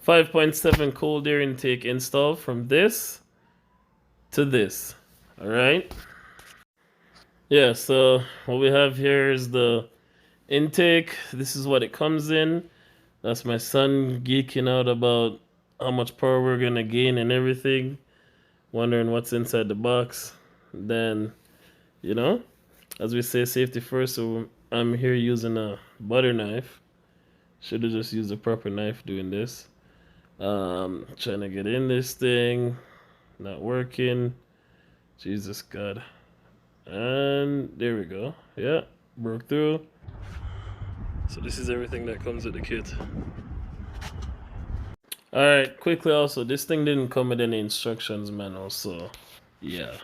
5.7 cold air intake installed from this to this. All right. Yeah, so what we have here is the intake. This is what it comes in. That's my son geeking out about how much power we're gonna gain and everything, wondering what's inside the box. Then, you know, as we say, safety first. So I'm here using a butter knife. Should have just used a proper knife doing this. Trying to get in this thing, not working. Jesus God. And there we go. Yeah, broke through. So this is everything that comes with the kit. Alright, quickly also, this thing didn't come with any instructions manual, so yeah,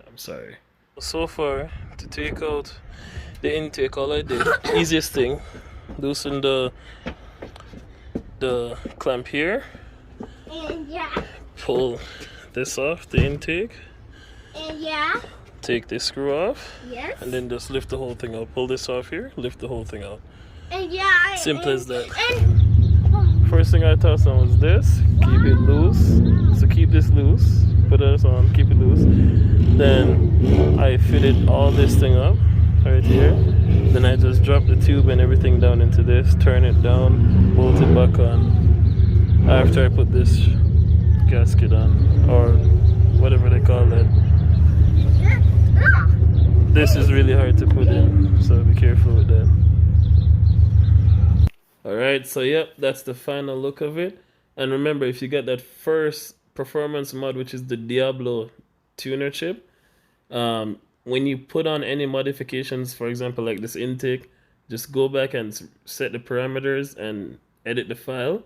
I'm sorry. So far, to take out the intake, all I did, easiest thing, loosen the clamp here, pull this off, the intake, take this screw off, and then just lift the whole thing out. Pull this off here, lift the whole thing out. Simple as that. First thing I tossed on was this, keep it loose. So keep this loose, put this on, keep it loose. Then I fitted all this thing up right here. Then I just drop the tube and everything down into this, turn it down, bolt it back on. After I put this gasket on, or whatever they call it. This is really hard to put in, so be careful with that. Alright, so yep, that's the final look of it. And remember, if you get that first performance mod, which is the Diablo tuner chip, when you put on any modifications, for example, like this intake, just go back and set the parameters and edit the file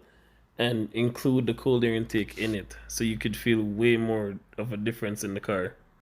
and include the cold air intake in it, so you could feel way more of a difference in the car.